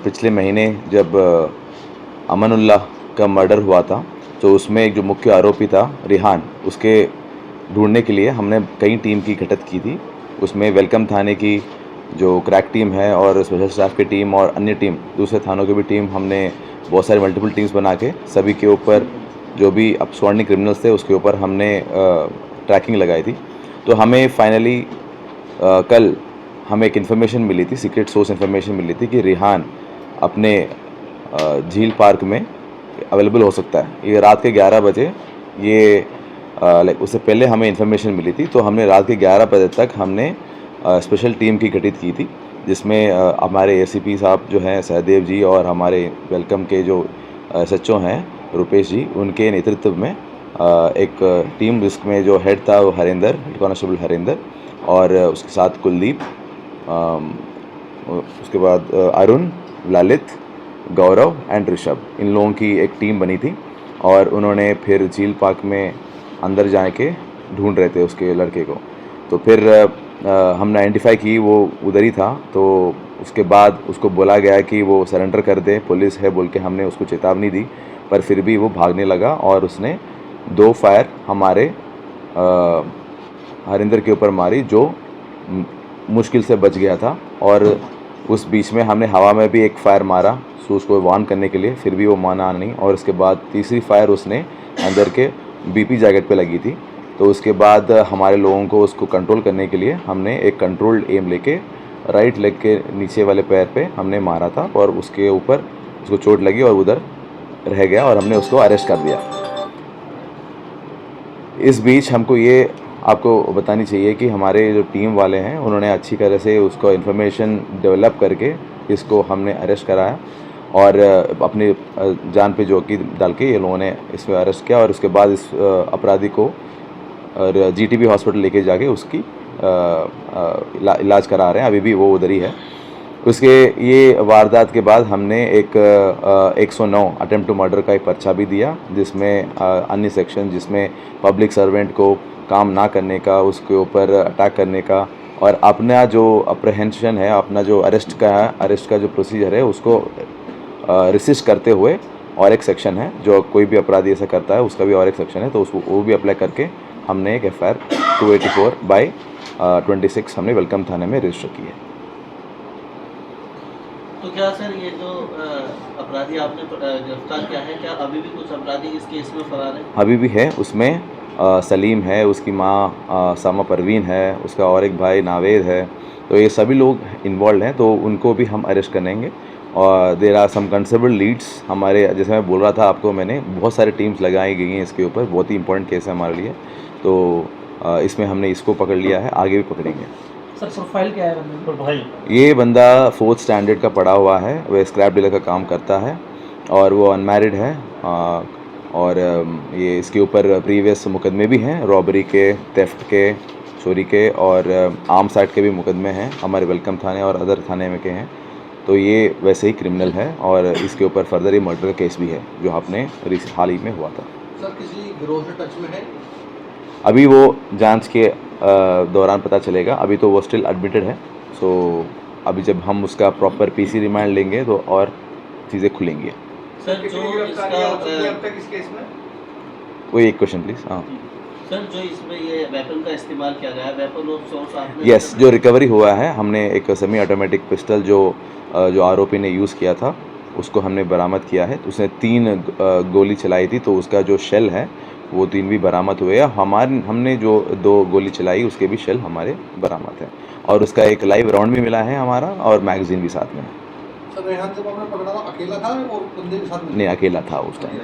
पिछले महीने जब अमनुल्लाह का मर्डर हुआ था, तो उसमें एक जो मुख्य आरोपी था रिहान, उसके ढूंढने के लिए हमने कई टीम की गठित की थी। उसमें वेलकम थाने की जो क्रैक टीम है और स्पेशल स्टाफ की टीम और अन्य टीम, दूसरे थानों की भी टीम, हमने बहुत सारी मल्टीपल टीम्स बना के सभी के ऊपर जो भी अपस्वर्णिक क्रिमिनल्स थे उसके ऊपर हमने ट्रैकिंग लगाई थी। तो हमें फाइनली कल हमें एक इन्फॉर्मेशन मिली थी, सीक्रेट सोर्स इन्फॉर्मेशन मिली थी कि रिहान अपने झील पार्क में अवेलेबल हो सकता है। ये रात के 11 बजे, ये लाइक उससे पहले हमें इन्फॉर्मेशन मिली थी, तो हमने रात के 11 बजे तक हमने स्पेशल टीम की गठित की थी, जिसमें हमारे एसीपी साहब जो हैं सहदेव जी और हमारे वेलकम के जो एसएचओ हैं रुपेश जी, उनके नेतृत्व में एक टीम, जिसमें जो हेड था वो हरिंदर, हेड कांस्टेबल हरिंदर, और उसके साथ कुलदीप, उसके बाद अरुण, ललित, गौरव एंड ऋषभ, इन लोगों की एक टीम बनी थी। और उन्होंने फिर झील पार्क में अंदर जाके ढूंढ रहे थे उसके लड़के को। तो फिर हमने आइडेंटिफाई की वो उधर ही था। तो उसके बाद उसको बोला गया कि वो सरेंडर कर दे, पुलिस है बोल के हमने उसको चेतावनी दी, पर फिर भी वो भागने लगा और उसने 2 फायर हमारे हरिंदर के ऊपर मारी, जो मुश्किल से बच गया था। और उस बीच में हमने हवा में भी एक फायर मारा सो उसको वार्न करने के लिए, फिर भी वो माना नहीं। और उसके बाद तीसरी फायर उसने अंदर के बीपी जैकेट पे लगी थी। तो उसके बाद हमारे लोगों को उसको कंट्रोल करने के लिए हमने एक कंट्रोल्ड एम लेके राइट लेग के नीचे वाले पैर पे हमने मारा था, और उसके ऊपर उसको चोट लगी और उधर रह गया और हमने उसको अरेस्ट कर दिया। इस बीच हमको ये आपको बतानी चाहिए कि हमारे जो टीम वाले हैं उन्होंने अच्छी तरह से उसको इन्फॉर्मेशन डेवलप करके इसको हमने अरेस्ट कराया, और अपनी जान पे जोखिम डाल के ये लोगों ने इसमें अरेस्ट किया। और उसके बाद इस अपराधी को जीटीबी हॉस्पिटल लेके जाके उसकी इलाज करा रहे हैं, अभी भी वो उधर ही है। उसके ये वारदात के बाद हमने एक 109 अटेम्प्ट टू मर्डर का एक पर्चा भी दिया, जिसमें अन्य सेक्शन, जिसमें पब्लिक सर्वेंट को काम ना करने का, उसके ऊपर अटैक करने का, और अपना जो अप्रहेंशन है, अपना जो अरेस्ट का जो प्रोसीजर है उसको रिसिस्ट करते हुए और एक सेक्शन है, जो कोई भी अपराधी ऐसा करता है उसका भी और एक सेक्शन है, तो उसको वो भी अप्लाई करके हमने एक FIR 284/26 हमने वेलकम थाने में रजिस्टर की है। तो क्या सर ये जो अपराधी आपने गिरफ्तार किया है, क्या अभी भी कुछ अपराधी इस केस में फरार है? अभी भी है, उसमें सलीम है, उसकी माँ सामा परवीन है, उसका और एक भाई नावेद है। तो ये सभी लोग इन्वॉल्व हैं, तो उनको भी हम अरेस्ट करेंगे। और there are some considerable leads हमारे, जैसे मैं बोल रहा था आपको, मैंने बहुत सारी टीम्स लगाई गई हैं इसके ऊपर, बहुत ही इंपॉर्टेंट केस है हमारे लिए। तो इसमें हमने इसको पकड़ लिया है, आगे भी पकड़ेंगे। सर प्रोफाइल क्या है बंदे? ये बंदा 4th स्टैंडर्ड का पढ़ा हुआ है, वह स्क्रैप डीलर का काम करता है और वो अनमैरिड है। और ये इसके ऊपर प्रीवियस मुकदमे भी हैं, रॉबरी के, थेफ्ट के, चोरी के, और आर्म्स एक्ट के भी मुकदमे हैं हमारे वेलकम थाने और अदर थाने में के हैं। तो ये वैसे ही क्रिमिनल है, और इसके ऊपर फर्दर ही मर्डर का केस भी है जो आपने हाल ही में हुआ था। सर किसी गिरोह से टच में है? अभी वो जांच के दौरान पता चलेगा, अभी तो वो स्टिल एडमिटेड है। सो अभी जब हम उसका प्रॉपर PC रिमांड लेंगे तो और चीज़ें खुलेंगी। सर जो इसका इस केस में कोई एक क्वेश्चन प्लीज़। हाँ सर, जो इसमें ये वेपन का इस्तेमाल किया गया है, वेपन ऑफ सोर्स आपने? यस, जो रिकवरी हुआ है, हमने एक सेमी ऑटोमेटिक पिस्टल जो आरोपी ने यूज़ किया था उसको हमने बरामद किया है। उसने 3 गोली चलाई थी, तो उसका जो शेल है वो 3 भी बरामद हुए। हमने जो 2 गोली चलाई उसके भी शेल हमारे बरामद हैं, और उसका एक लाइव राउंड भी मिला है हमारा, और मैगजीन भी साथ में है। सर रेहान जब आपने पकड़ा था अकेला था और बंदे के साथ? नहीं, अकेला था उस टाइम।